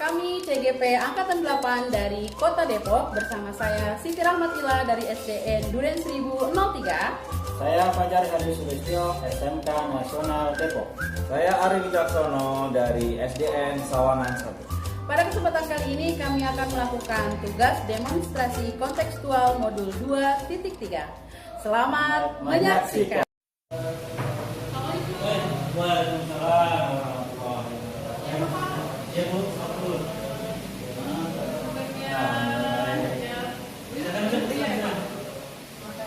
Kami CGP Angkatan 8 dari Kota Depok bersama saya Siti Rahmatila dari SDN Duren 1003. Saya Fajar Hadi Sulistyo, SMK Nasional Depok. Saya Ari Wicaksono dari SDN Sawangan 1. Pada kesempatan kali ini kami akan melakukan tugas demonstrasi kontekstual modul 2.3. Selamat menyaksikan.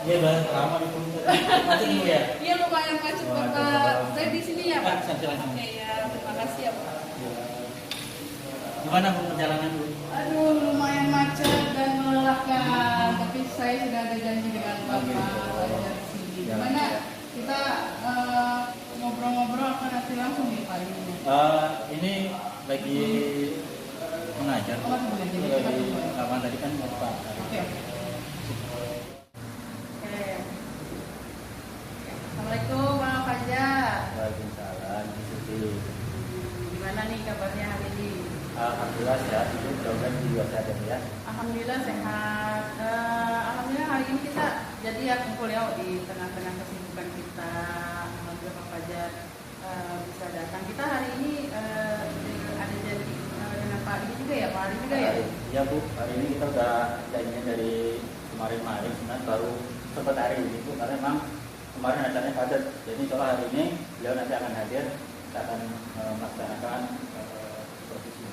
Iya, lama di macet dulu ya. Iya, lumayan macet Bapak. Saya di sini ya Pak. Silakan. Oke ya, terima kasih ya Pak. Gimana perjalanan dulu? Aduh, lumayan macet dan melelahkan. Tapi saya sudah ada janji dengan Bapak dari sini. Gimana kita ngobrol-ngobrol apa nanti langsung nih Pak ini? Ini lagi mengajar. Oh, lagi mengajar. Lagi kapan tadi kan Pak? Oke. Assalamualaikum Pak Fajar. Waalaikumsalam. Gimana nih kabarnya hari ini? Alhamdulillah sehat. Itu mudah-mudahan juga sehat ya. Alhamdulillah sehat. Alhamdulillah hari ini kita jadi ya kumpul ya di tengah-tengah kesibukan kita. Alhamdulillah Pak Fajar bisa datang. Kita hari ini ada janji dengan Pak ini juga ya, Pak Ari juga ya? Iya Bu, hari ini kita udah janjian dari kemarin-kemarin, sebenarnya baru sempat hari ini Bu, karena memang kemarin acaranya padat. Jadi soal hari ini beliau nanti akan hadir, kita akan melaksanakan supervisi.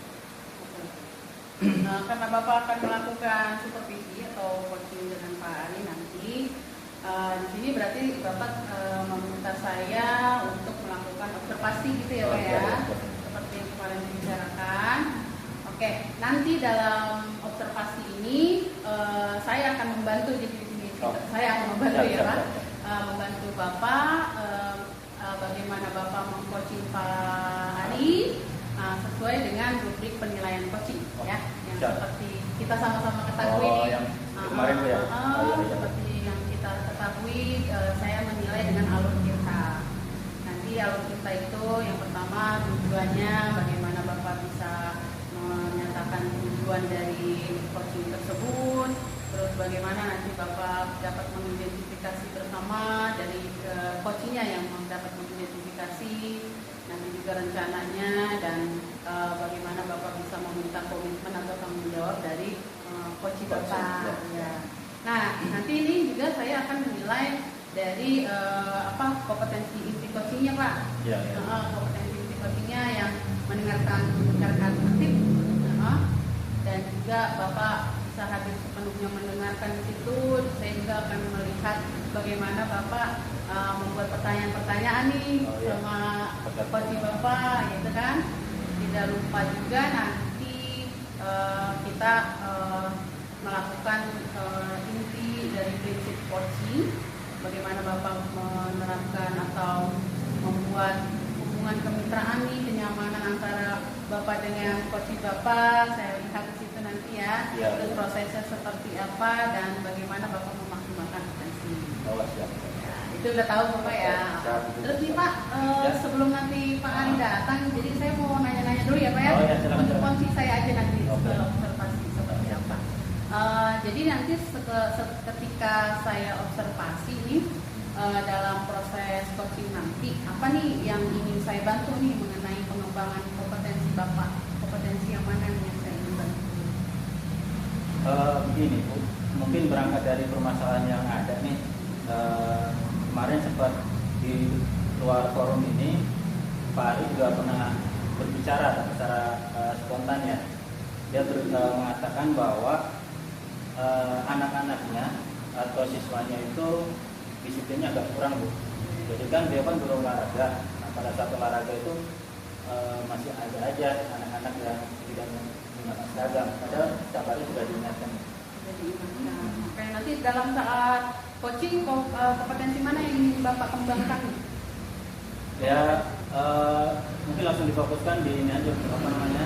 Karena Bapak akan melakukan supervisi atau coaching dengan Pak Ari nanti, di sini berarti Bapak meminta saya untuk melakukan observasi gitu ya Pak ya, seperti yang kemarin dibicarakan. Oke, nanti dalam observasi ini saya akan membantu jadi di sini. Saya akan membantu ya Pak, membantu Bapak bagaimana Bapak meng-coaching Pak Ari sesuai dengan rubrik penilaian coaching ya, yang seperti kita sama-sama ketahui yang kemarin Bu ya. Seperti yang kita ketahui, saya menilai dengan alur kita. Nanti alur kita itu yang pertama tujuannya bagaimana Bapak bisa menyatakan tujuan dari coaching tersebut, terus bagaimana nanti Bapak dapat mengidentifikasi bersama dari coachingnya yang dapat mengidentifikasi, nanti juga rencananya dan bagaimana Bapak bisa meminta komitmen atau tanggung jawab dari coaching Bapak. Ya. Nah, nanti ini juga saya akan menilai dari kompetensi inti coachingnya Pak. Ya. Kompetensi inti coachingnya yang mendengarkan aktif, dan juga Bapak bisa hadir sepenuhnya mendengarkan di situ. Saya juga akan melihat bagaimana Bapak membuat pertanyaan-pertanyaan nih sama coaching Bapak, gitu kan. Tidak lupa juga nanti kita melakukan inti dari prinsip coaching, bagaimana Bapak menerapkan atau membuat hubungan kemitraan nih, kenyamanan antara Bapak dengan coaching Bapak. Saya lihat di situ nanti ya, terus prosesnya seperti apa dan bagaimana Bapak memaksimalkan potensi. Ya, itu udah tahu Bapak ya. Terus nih Pak, sebelum nanti Pak Ari datang, jadi saya mau nanya-nanya dulu ya Pak ya, untuk kunci saya aja nanti observasi seperti apa. Jadi nanti ketika saya observasi nih dalam proses coaching nanti, apa nih yang ingin saya bantu nih mengenai pengembangan kompetensi Bapak, kompetensi yang mana nih yang saya ingin bantu? Begini Bu, mungkin berangkat dari permasalahan yang ada nih, kemarin sempat di luar forum ini Pak Ari juga pernah berbicara secara spontan ya. Dia mengatakan bahwa anak-anaknya atau siswanya itu disiplinnya agak kurang Bu. Jadi kan dia kan berolahraga. Nah, pada saat olahraga itu masih ada aja anak-anak yang tidak menggunakan seragam. Padahal setiap hari sudah diingatkan. Oke, nanti dalam saat coaching kompetensi mana yang ingin Bapak kembangkan? Ya mungkin langsung difokuskan di ini aja, apa namanya?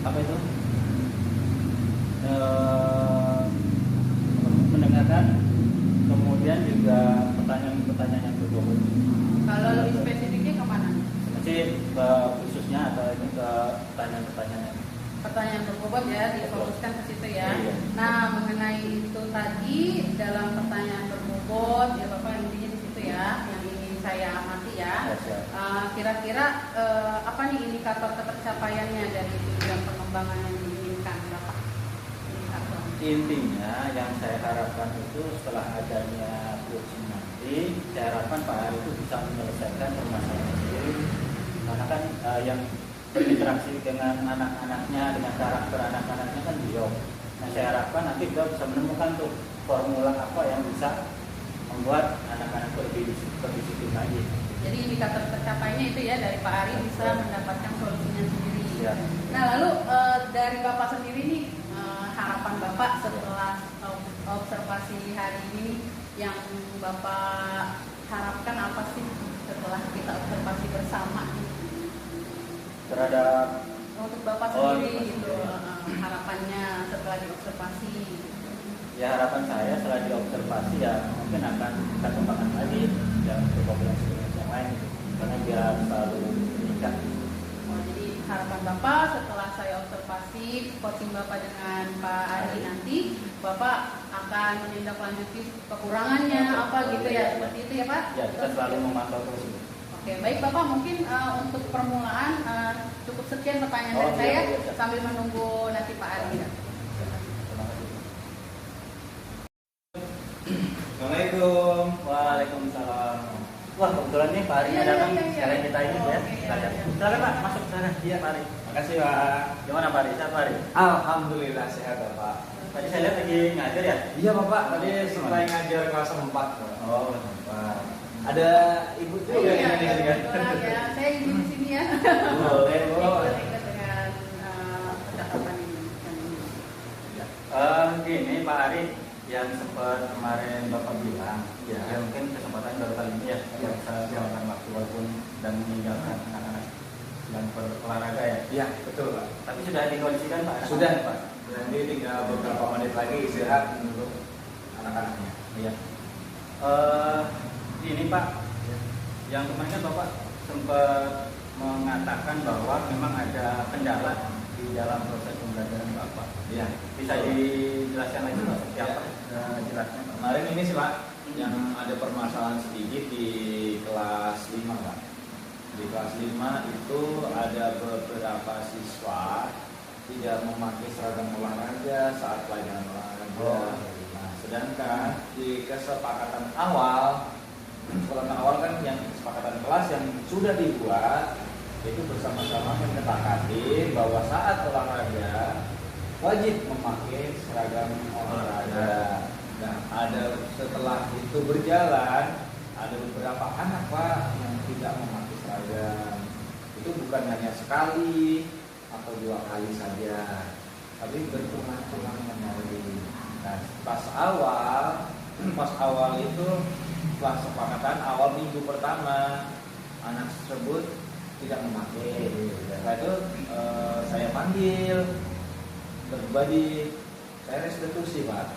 Apa itu? Mendengarkan, kemudian juga pertanyaan-pertanyaan yang berbobot. Kalau lebih spesifiknya kemana? Jadi khususnya atau ini ke pertanyaan-pertanyaan. Pertanyaan berbobot ya, difokuskan ke situ ya. Iya. Nah, mengenai itu tadi dalam pertanyaan berbobot ya Bapak, intinya di situ ya yang ingin saya amati ya. Kira-kira apa nih indikator ketercapaiannya dari tujuan pengembangan yang diinginkan Bapak? Indikator. Intinya yang saya harapkan itu setelah adanya coaching nanti, saya harapkan Pak Ari itu bisa menyelesaikan permasalahan sendiri, karena kan yang berinteraksi dengan anak-anaknya, dengan karakter anak-anaknya kan beliau. Nah, saya harapkan nanti beliau bisa menemukan tuh formula apa yang bisa membuat anak-anak lebih disiplin lagi. Jadi indikator tercapainya itu ya dari Pak Ari bisa mendapatkan solusinya sendiri. Ya. Nah, lalu dari Bapak sendiri nih harapan Bapak setelah observasi hari ini yang Bapak harapkan apa sih setelah kita observasi bersama Terhadap untuk Bapak sendiri gitu, harapannya setelah diobservasi? Ya, harapan saya setelah diobservasi ya mungkin akan kita kembangkan lagi ya untuk populasi yang lain gitu. Karena biar selalu meningkat. Oh, jadi harapan Bapak setelah saya observasi coaching Bapak dengan Pak Ari nanti, Bapak akan menindaklanjuti kekurangannya apa gitu ya, seperti itu ya Pak? Ya, kita selalu memantau terus. Oke, baik Bapak, mungkin untuk permulaan cukup sekian pertanyaan dari saya sambil menunggu nanti Pak Ari. Assalamualaikum. Waalaikumsalam. Wah, kebetulan nih Pak Ari datang, sekalian kita ini ya. Silakan Pak, masuk ke sana. Iya, Pak Ari. Makasih Pak. Gimana Pak Ari? Sehat Pak Ari? Alhamdulillah sehat Bapak. Tadi saya lihat lagi ngajar ya? Iya Bapak, tadi selesai ngajar kelas 4. Oh, Pak. Ada ibu juga yang di sini kan? Ya, saya ibu di sini ya. boleh, boleh. Ikut dengan percakapan ini. Gini Pak Ari, yang sempat kemarin Bapak bilang, ya mungkin kesempatan baru kali ini ya, bisa meluangkan waktu walaupun dan meninggalkan anak-anak yang berolahraga ya. Iya, betul Pak. Tapi sudah dikondisikan Pak? Sudah Pak. Nanti tinggal beberapa menit lagi istirahat untuk anak-anaknya. Iya. Ini Pak, yang kemarin kan Bapak sempat mengatakan bahwa memang ada kendala di dalam proses pembelajaran Bapak. Iya. Bisa dijelaskan lagi Pak? Siapa jelasnya? Kemarin ini sih Pak, yang ada permasalahan sedikit di kelas 5 Pak. Di kelas 5 itu ada beberapa siswa tidak memakai seragam olahraga saat pelajaran olahraga. Nah, sedangkan di kesepakatan awal kan yang kesepakatan kelas yang sudah dibuat itu bersama-sama menyepakati bahwa saat olahraga wajib memakai seragam olahraga. Nah, ada setelah itu berjalan ada beberapa anak Pak yang tidak memakai seragam. Itu bukan hanya sekali atau 2 kali saja, tapi berulang-ulang kembali. Nah, pas awal itu setelah kesepakatan awal minggu pertama anak tersebut tidak memakai. Setelah itu saya panggil berbagi, saya restitusi Pak.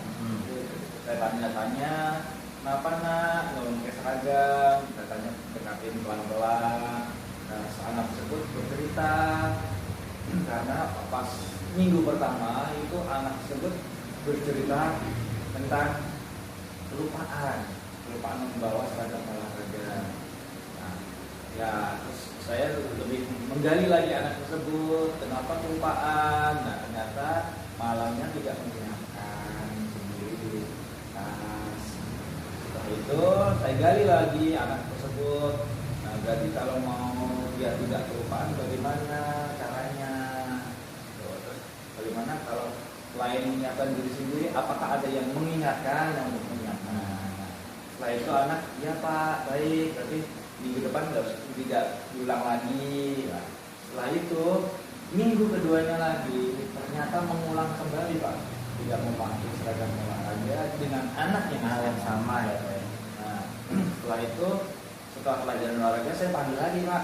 Saya tanya-tanya, kenapa nak nggak memakai seragam? Saya tanya dekatin pelan-pelan. Nah, anak tersebut bercerita karena pas minggu pertama itu anak tersebut bercerita tentang kelupaan membawa seragam olahraga. Nah, ya terus saya lebih menggali lagi anak tersebut kenapa kelupaan. Nah, ternyata malamnya tidak menyiapkan sendiri di tas. Setelah itu saya gali lagi anak tersebut. Nah, berarti kalau mau dia tidak kelupaan bagaimana caranya? Terus bagaimana kalau selain menyiapkan diri sendiri, apakah ada yang mengingatkan yang untuk menyiapkan? Setelah itu anak, ya Pak, baik, berarti minggu depan tidak diulang lagi. Nah, setelah itu minggu keduanya lagi ternyata mengulang kembali Pak, tidak memakai seragam olahraga dengan anak yang sama ya Pak. Nah, setelah itu setelah pelajaran olahraga saya panggil lagi Pak,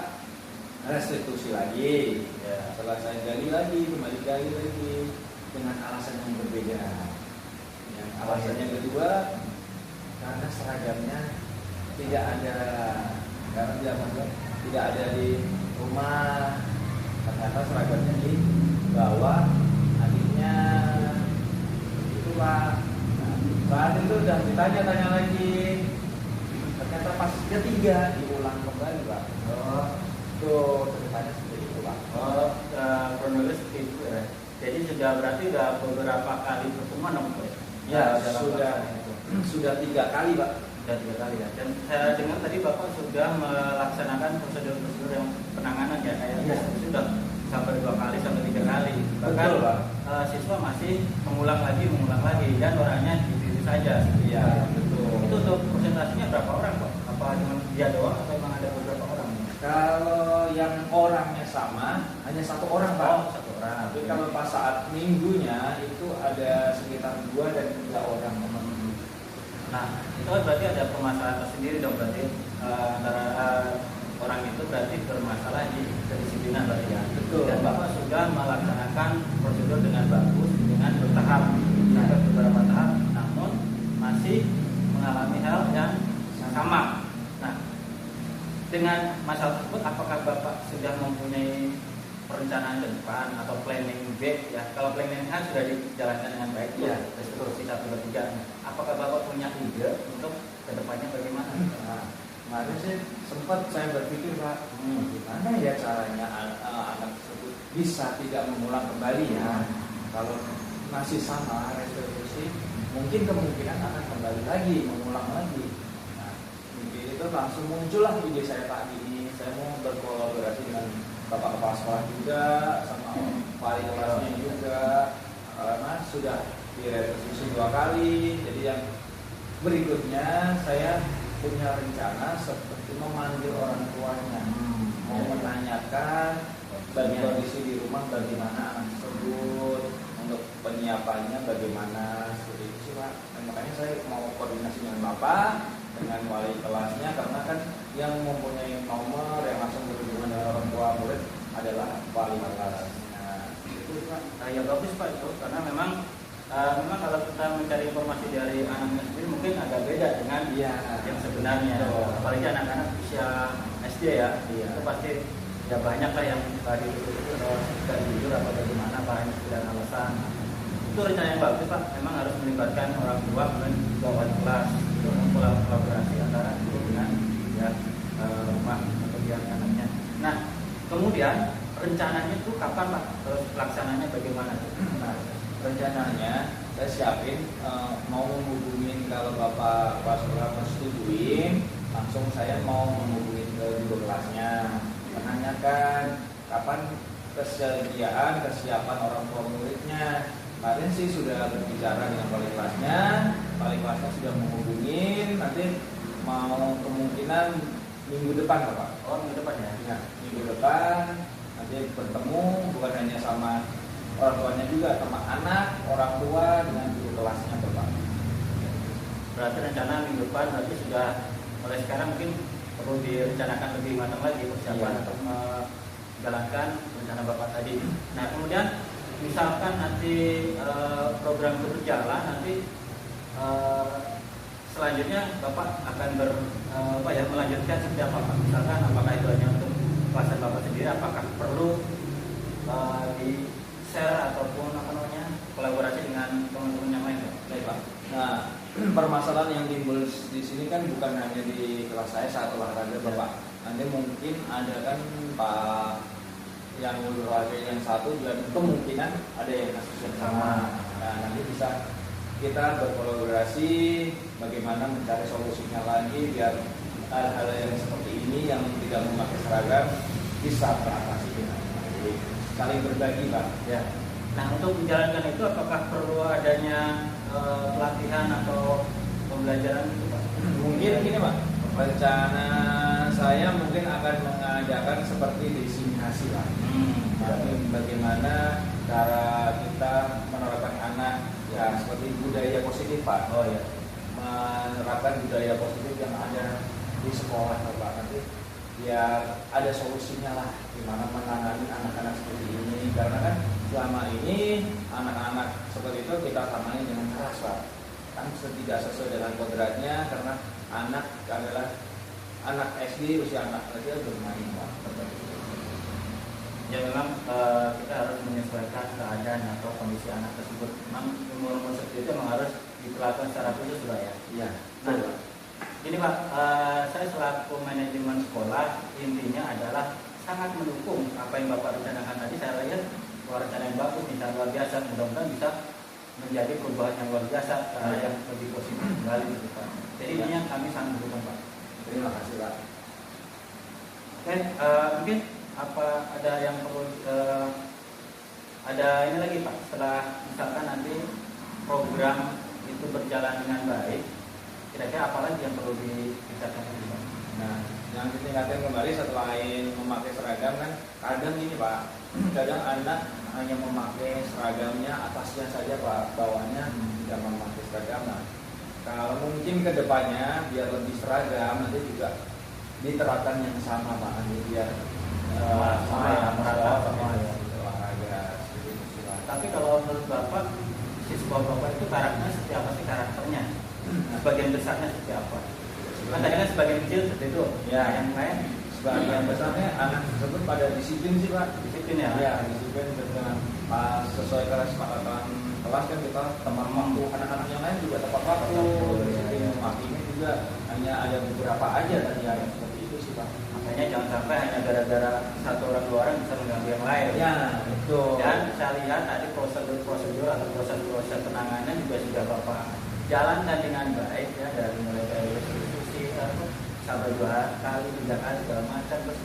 restitusi lagi. Ya, setelah saya gali lagi dengan alasan yang berbeda. Yang alasan yang kedua karena seragamnya tidak ada di rumah, karena ternyata seragamnya dibawa adiknya. Itu Pak. Nah, saat itu udah ditanya-tanya lagi, ternyata pas ketiga diulang kembali Pak. Oh, Tuh ceritanya seperti itu Pak. kronologis seperti itu ya. Jadi berarti sudah beberapa kali pertemuan dong Pak? Ya, dalam sudah pelaksanaan itu. sudah 3 kali Pak. Sudah 3 kali ya. Dan saya dengar tadi Bapak sudah melaksanakan prosedur-prosedur yang penanganan ya, kayak Iya. sudah sampai 2 kali sampai 3 kali. Bahkan Betul, Pak. siswa masih mengulang lagi dan orangnya itu saja. Iya, betul. Itu untuk presentasinya berapa orang Pak? Apa cuma dia doang atau memang ada beberapa orang? Kalau yang orangnya sama hanya 1 orang Pak. Oh, 1 orang. Tapi kalau pas saat minggunya itu ada sekitar 2 dan 3 orang. Nah, itu kan berarti ada permasalahan tersendiri dong, berarti antara orang itu berarti bermasalah di kedisiplinan berarti ya. Betul. Dan Bapak sudah melaksanakan prosedur dengan bagus, dengan bertahap sampai beberapa tahap, namun masih mengalami hal yang sama. Nah, dengan masalah tersebut, apakah Bapak sudah mempunyai perencanaan ke depan atau planning B ya? Kalau planning A sudah dijalankan dengan baik ya, restrukturisasi 1 dan 3. Apakah Bapak punya ide untuk kedepannya bagaimana? Nah, kemarin sih sempat saya berpikir Pak, gimana ya caranya anak tersebut bisa tidak mengulang kembali ya. Kalau masih sama restitusi, mungkin kemungkinan akan kembali lagi, mengulang lagi. Nah, mungkin itu langsung muncullah ide saya pagi ini. Saya mau berkolaborasi dengan Bapak Kepala Sekolah juga, sama wali kelasnya juga, karena sudah direstitusi 2 kali. Jadi yang berikutnya saya punya rencana seperti memanggil orang tuanya, mau menanyakan bagi kondisi di rumah bagaimana anak tersebut, untuk penyiapannya bagaimana, seperti itu sih Pak. Dan makanya saya mau koordinasi dengan Bapak, dengan wali kelasnya, karena kan yang mempunyai nomor yang langsung berhubungan dengan orang tua murid adalah wali kelasnya. Itu Pak. Ya bagus Pak itu, karena memang kalau kita mencari informasi dari anaknya sendiri mungkin agak beda dengan yang sebenarnya. Apalagi anak-anak usia SD ya, itu pasti ya banyak lah yang tadi itu tidak jujur atau bagaimana, banyak dan alasan. Itu rencana yang bagus Pak. Memang harus melibatkan orang tua dan juga wali kelas untuk kolaborasi antara guru dengan rumah atau pihak anaknya. Nah, kemudian rencananya itu kapan Pak? Terus pelaksananya bagaimana? Nah, rencananya saya siapin mau menghubungin, kalau Bapak Kepala Sekolah menyetujui, langsung saya mau menghubungin ke guru kelasnya, menanyakan kapan kesiapan orang tua muridnya. Kemarin sih sudah berbicara dengan wali kelasnya sudah menghubungin, nanti mau kemungkinan minggu depan Bapak. Oh, minggu depan ya? Ya, minggu depan nanti bertemu bukan hanya sama orang tuanya juga, sama anak, orang tua dengan guru kelasnya Bapak. Berarti rencana minggu depan berarti sudah mulai sekarang mungkin perlu direncanakan lebih matang lagi persiapan untuk menjalankan rencana Bapak tadi. Nah, kemudian misalkan nanti program itu berjalan, nanti selanjutnya Bapak akan melanjutkan seperti apa Pak? Misalkan apakah itu hanya untuk kelasan Bapak sendiri, apakah perlu di share ataupun kolaborasi dengan teman-teman yang lain Pak? Baik Pak. Nah, permasalahan yang timbul di sini kan bukan hanya di kelas saya saat olahraga Bapak. Nanti mungkin ada kan Pak yang olahraga yang satu dan kemungkinan ada yang kasus yang sama. Nah, nanti bisa kita berkolaborasi bagaimana mencari solusinya lagi biar hal-hal yang seperti ini yang tidak memakai seragam bisa teratasi dengan baik. Saling berbagi Pak. Ya. Nah, untuk menjalankan itu apakah perlu adanya pelatihan atau pembelajaran itu Pak? Mungkin ini Pak, rencana saya mungkin akan mengadakan seperti diseminasi Pak. Bagaimana cara kita menerapkan anak ya seperti budaya positif Pak. Oh ya. Menerapkan budaya positif yang ada di sekolah Pak. Nanti ya ada solusinya lah gimana menangani anak-anak seperti ini, karena kan selama ini anak-anak seperti itu kita tangani dengan keras Pak, kan tidak sesuai dengan kodratnya, karena anak adalah anak SD, usia anak kecil bermain Pak. Ya memang kita harus menyesuaikan keadaan atau kondisi anak tersebut. Memang umur-umur seperti itu memang harus diperlakukan secara khusus Pak ya. Iya. Nah, ini Pak, saya selaku manajemen sekolah intinya adalah sangat mendukung apa yang Bapak rencanakan tadi. Saya lihat rencana yang bagus, misalnya luar biasa. Mudah-mudahan bisa menjadi perubahan yang luar biasa, yang lebih positif kembali gitu Pak. Jadi ini yang kami sangat mendukung Pak. Terima kasih Pak. Oke, mungkin apa ada yang perlu ada ini lagi Pak, setelah misalkan nanti program itu berjalan dengan baik, kira-kira apa lagi yang perlu ditingkatkan lagi Pak? Nah, yang ditingkatkan kembali selain memakai seragam kan kadang ini Pak, kadang anak hanya memakai seragamnya atasnya saja Pak, bawahnya tidak memakai seragam. Nah, kalau mungkin ke depannya biar lebih seragam nanti juga diterapkan yang sama Pak, nanti biar merata sama ya olahraga seperti itu sih Pak. Tapi kalau menurut Bapak, siswa Bapak itu karakternya seperti apa sih karakternya? Sebagian besarnya seperti apa? Kan tadi kan sebagian kecil seperti itu. Ya. Yang lain Sebagian besarnya anak tersebut pada disiplin sih Pak. disiplin ya. Ya, disiplin dengan sesuai kesepakatan kelas kan kita teman waktu, anak-anak yang lain juga tepat waktu. Disiplin memakinya juga hanya ada beberapa aja tadi yang seperti itu sih Pak. Makanya jangan sampai hanya gara-gara satu orang dua orang bisa mengganggu yang lain. Ya, betul. Dan saya lihat tadi prosedur atau proses penanganan juga sudah Bapak jalankan dengan baik ya, dari mulai dari diskusi sampai 2 kali 3 kali segala macam, terus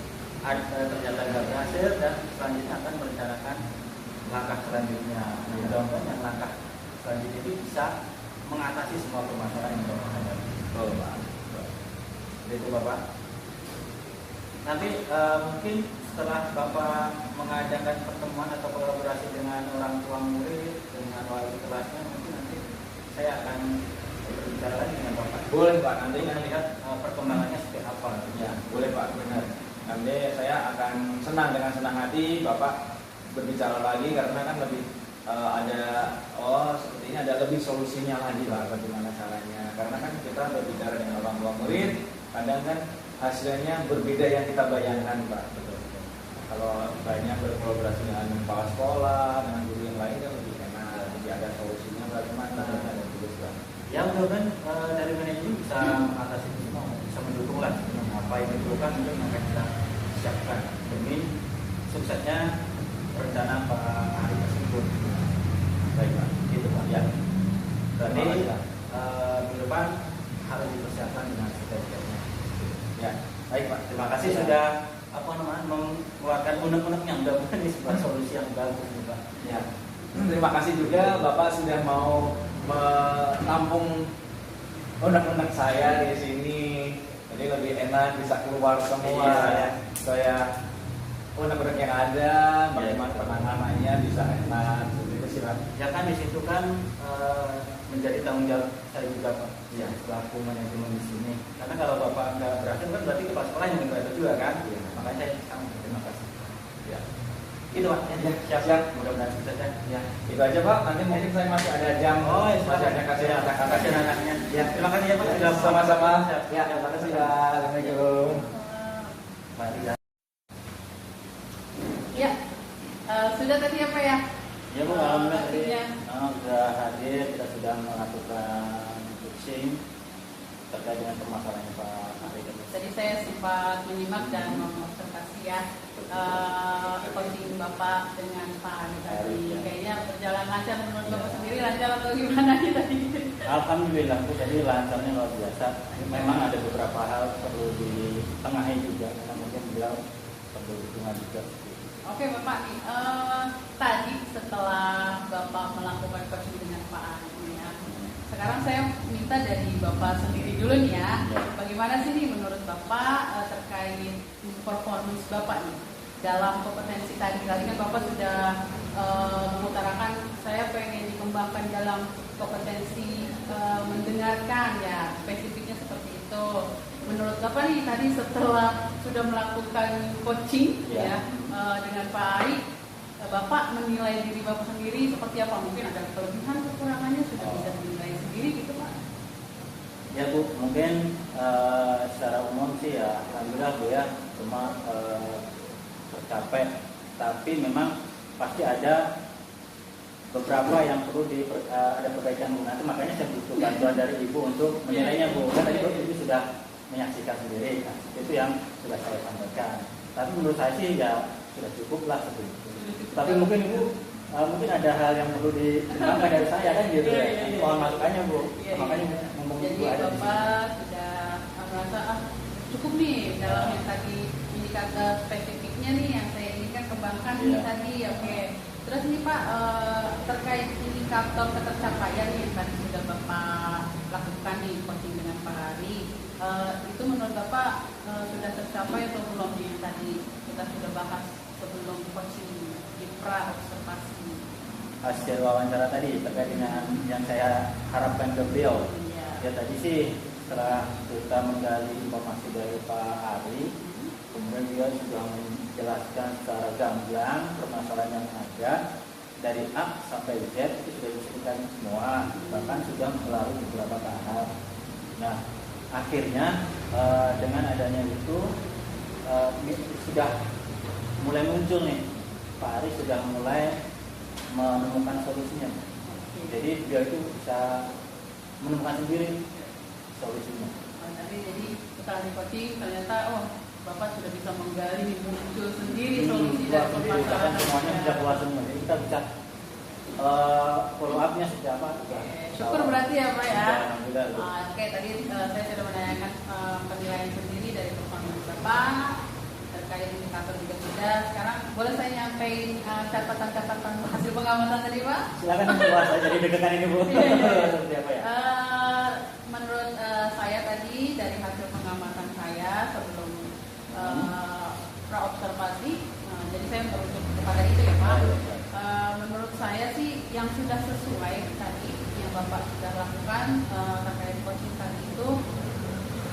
ternyata nggak berhasil dan selanjutnya akan merencanakan langkah selanjutnya. Mudah-mudahan yang langkah selanjutnya itu bisa mengatasi semua permasalahan yang Bapak hadapi. Betul Pak. Itu Bapak. Nanti mungkin setelah Bapak mengadakan pertemuan atau kolaborasi dengan orang tua murid, dengan wali kelasnya, mungkin nanti saya akan berbicara lagi dengan Bapak. Boleh Pak, nanti Kita lihat perkembangannya seperti apa. Ya, boleh Pak, benar. Nanti saya akan senang dengan senang hati Bapak berbicara lagi karena kan lebih ada sepertinya ada lebih solusinya lagi Pak, bagaimana caranya. Karena kan kita berbicara dengan orang tua murid, kadang kan hasilnya berbeda yang kita bayangkan Pak. Betul. Kalau banyak berkolaborasi dengan kepala sekolah, dengan guru yang lain kan lebih enak, lebih ada solusinya bagaimana. Ada tugas Pak. Ya mudah-mudahan dari manajemen bisa mengatasi itu semua, bisa mendukung lah apa yang diperlukan untuk akan kita siapkan demi suksesnya rencana Pak Hari tersebut. Baik Pak, gitu Pak ya. Berarti minggu depan harus dipersiapkan dengan sebaik-baiknya. Ya, baik Pak. Terima kasih sudah mengeluarkan unek-unek yang mudah-mudahan ini sebuah solusi yang bagus nih Pak. Ya. Terima kasih juga Bapak sudah mau menampung unek-unek saya di sini. Jadi lebih enak bisa keluar semua. Iya. Saya unek-unek yang ada, bagaimana penanganannya bisa enak. Begitu sih Pak. Ya kan di situ kan menjadi tanggung jawab saya juga Pak. Ya, selaku manajemen di sini. Karena kalau Bapak nggak berhasil kan berarti kepala sekolah yang berhasil juga kan. Ya. Makanya saya sangat berterima kasih. Ya. Itu Pak. Ya, siap. Mudah-mudahan sukses ya. Ya, itu aja Pak. Nanti mungkin saya masih ada jam. Masih ada kasih anak-anaknya. Ya, terima kasih ya Pak. Ya, sama-sama. Ya, terima kasih Ya, assalamualaikum. Mari. Ya, sudah tadi apa ya? Ya Bu, alhamdulillah Artinya. sudah hadir, kita sudah melakukan coaching terkait dengan permasalahannya Pak Ari. Tadi saya sempat menyimak dan mengobservasi ya coaching Bapak dengan Pak Ari tadi. Kayaknya berjalan lancar menurut Bapak sendiri, lancar atau gimana nih tadi? Alhamdulillah Bu, jadi lancarnya luar biasa. Memang ada beberapa hal perlu ditengahi juga, karena mungkin beliau perlu dukungan juga. Oke Bapak, tadi setelah Bapak melakukan coaching dengan Pak Ari ya, sekarang saya minta dari Bapak sendiri dulu nih ya, bagaimana sih nih menurut Bapak terkait performance Bapak nih dalam kompetensi tadi kan Bapak sudah mengutarakan saya pengen dikembangkan dalam kompetensi mendengarkan ya, spesifiknya seperti itu. Menurut Bapak nih tadi setelah sudah melakukan coaching ya dengan Pak Ari, Bapak menilai diri Bapak sendiri seperti apa? Mungkin ada kelebihan kekurangannya sudah bisa dinilai sendiri gitu Pak? Ya Bu, mungkin secara umum sih ya alhamdulillah Bu ya, cuma tercapai tapi memang pasti ada beberapa yang perlu ada perbaikan Bu. Nanti makanya saya butuh bantuan dari Ibu untuk menilainya Bu. Kan tadi Ibu sudah menyaksikan sendiri, nah, itu yang sudah saya sampaikan. Tapi menurut saya sih ya sudah cukup lah seperti itu. Tapi mungkin Ibu mungkin ada hal yang perlu dikembangkan dari saya kan gitu ya. Mohon masukannya Bu. Makanya ngomong jadi Ibu ada di sini. Bapak sudah merasa cukup nih dalam yang tadi indikator spesifiknya nih yang saya inginkan kembangkan nih tadi. Oke. Terus nih Pak, terkait indikator ketercapaian yang tadi sudah Bapak lakukan nih coaching dengan Pak Ari, itu menurut Bapak sudah tercapai atau belum nih yang tadi kita sudah bahas sebelum coaching di pra observasi? Hasil wawancara tadi terkait dengan yang saya harapkan ke beliau. Ya tadi sih setelah kita menggali informasi dari Pak Ari, kemudian dia sudah menjelaskan secara gamblang permasalahan yang ada dari A sampai Z, itu sudah disebutkan semua, bahkan sudah melalui beberapa tahap. Nah, akhirnya dengan adanya itu sudah mulai muncul nih, Pak Ari sudah mulai menemukan solusinya. Jadi dia itu bisa menemukan sendiri solusinya. Jadi setelah di coaching ternyata Bapak sudah bisa menggali muncul sendiri solusi dari permasalahan. Semuanya sudah keluar semua. Jadi kita bisa follow up-nya seperti apa? Syukur berarti ya Pak ya. Alhamdulillah. Oke, tadi saya sudah menanyakan penilaian sendiri dari performa Bapak terkait indikator juga sudah. Sekarang boleh saya nyampaikan catatan-catatan hasil pengamatan tadi Pak? Silakan Pak, saya jadi deg-degan ini Bu. Seperti apa ya? Menurut saya tadi dari hasil pengamatan saya sebelum pra-observasi, jadi saya merujuk kepada itu ya Pak. Menurut saya sih yang sudah sesuai tadi yang Bapak sudah lakukan terkait coaching tadi itu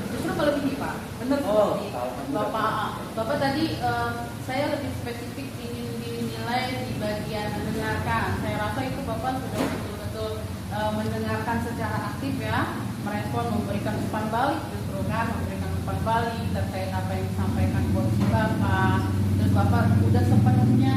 justru melebihi Pak. Benar seperti Bapak tadi saya lebih spesifik ingin dinilai di bagian mendengarkan. Saya rasa itu Bapak sudah betul-betul mendengarkan secara aktif ya, merespon, memberikan umpan balik justru kan, memberikan umpan balik terkait apa yang disampaikan coaching Bapak. Terus Bapak sudah sepenuhnya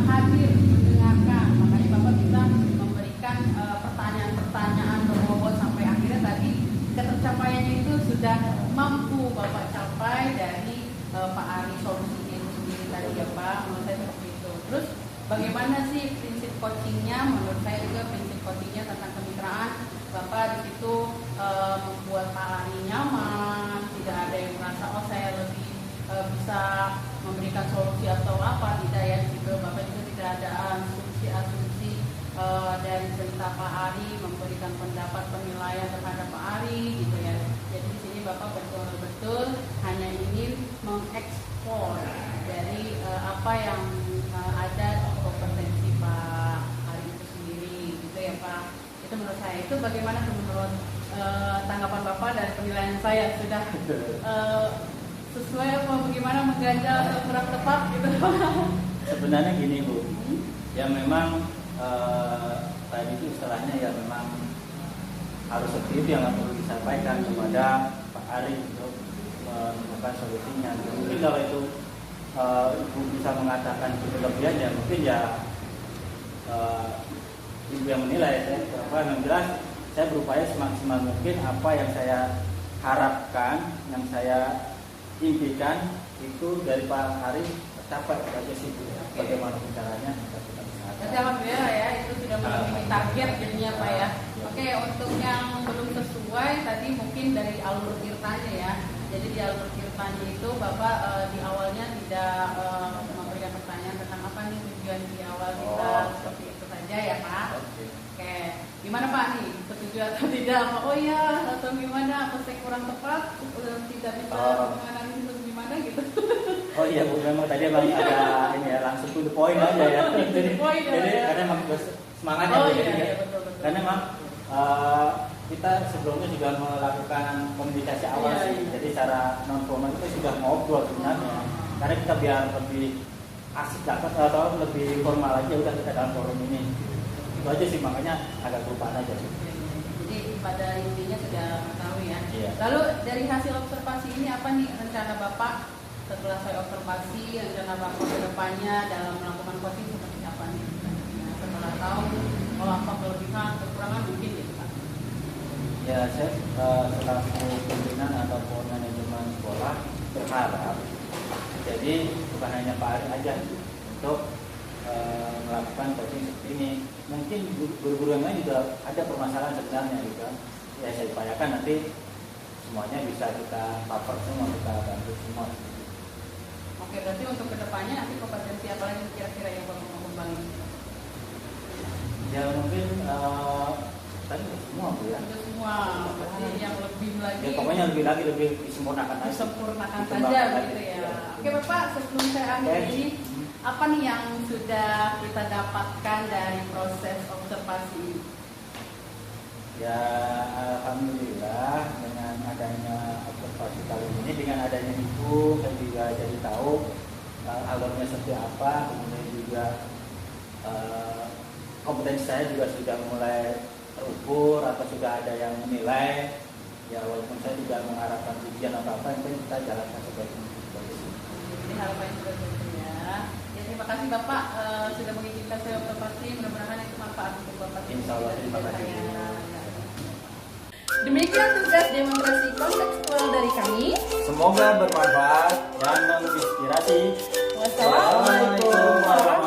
hadir mendengarkan, makanya Bapak bisa memberikan pertanyaan-pertanyaan berbobot sampai akhirnya tadi ketercapaiannya itu sudah mampu Bapak capai dari Pak Ari solusinya itu sendiri tadi ya Pak. Menurut saya seperti itu. Terus bagaimana sih prinsip coachingnya? Menurut saya juga prinsip coachingnya tentang kemitraan. Bapak di situ membuat Pak Ari nyaman, tidak ada yang merasa saya lebih bisa memberikan solusi atau apa, tidak ya. Di situ Bapak juga tidak ada asumsi-asumsi dari cerita Pak Ari, memberikan pendapat penilaian terhadap Pak Ari gitu ya. Jadi di sini Bapak betul-betul hanya ingin mengekspor dari apa yang ada kompetensi Pak Ari itu sendiri gitu ya Pak. Itu menurut saya. Itu bagaimana menurut tanggapan Bapak dan penilaian saya sudah sesuai apa bagaimana mengganjal atau kurang tepat gitu? Sebenarnya gini Bu, ya memang tadi itu istilahnya ya memang harus seperti itu yang perlu disampaikan kepada Pak Ari untuk menemukan solusinya. Mungkin kalau itu Ibu bisa mengatakan itu kelebihan ya mungkin ya Ibu yang menilai. Yang jelas saya berupaya semaksimal mungkin apa yang saya harapkan, yang saya impikan itu dari Pak Ari tercapai saja sih Bu. Bagaimana caranya kita bisa. Jadi alhamdulillah ya itu sudah memenuhi target jadinya Pak ya. Oke, untuk yang belum sesuai tadi mungkin dari alur tirtanya ya. Jadi di alur tirtanya itu Bapak di awalnya tidak memberikan pertanyaan tentang apa nih tujuan di awal kita seperti itu saja ya Pak. Oke, gimana Pak nih setuju atau tidak? Apa oh ya atau gimana? Apa saya kurang tepat? Tidak bisa menganalisis atau gimana gitu? Oh iya Bu, memang tadi emang ada ini ya langsung to the point aja ya. Jadi karena memang semangatnya Bu. Betul. Karena memang kita sebelumnya juga melakukan komunikasi awal sih. Jadi secara non formal kita sudah ngobrol sebenarnya. Karena kita biar lebih asik dapat atau lebih formal aja udah kita dalam forum ini. Itu aja sih makanya agak kelupaan aja sih. Jadi pada intinya sudah tahu ya. Iya. Lalu dari hasil observasi ini apa nih rencana Bapak setelah saya observasi rencana Bapak ke depannya dalam melakukan coaching seperti apa nih? Nah, setelah tahu apa kelebihan, kekurangan mungkin ya Pak. Ya, saya selaku pimpinan ataupun manajemen sekolah berharap jadi bukan hanya Pak Ari aja untuk melakukan coaching seperti ini. Mungkin guru-guru yang lain juga ada permasalahan sebenarnya gitu kan. Ya saya upayakan nanti semuanya bisa kita cover semua, kita bantu semua. Oke, berarti untuk kedepannya nanti kompetensi apa lagi kira-kira yang Bapak mau kembangin? Ya mungkin tadi semua Bu ya. Sudah semua, berarti yang lebih lagi. Ya pokoknya lebih disempurnakan aja. Disempurnakan saja Dikembangkan begitu aja. ya. Oke Bapak, sebelum saya akhiri Oke. ini, apa nih yang sudah kita dapatkan dari proses observasi ini? Ya alhamdulillah dengan adanya observasi kali ini, dengan adanya itu saya juga jadi tahu alurnya seperti apa, kemudian juga kompetensi saya juga sudah mulai terukur atau sudah ada yang menilai. Ya walaupun saya tidak mengharapkan ujian atau apa, yang penting kita jalankan sebaik mungkin. Jadi harapannya seperti itu ya. Ya terima kasih Bapak sudah mengizinkan saya observasi. Mudah-mudahan itu manfaat untuk Bapak. Insya Allah, terima kasih. Demikian tugas demonstrasi kontekstual dari kami. Semoga bermanfaat Dan menginspirasi. Wassalamualaikum warahmatullahi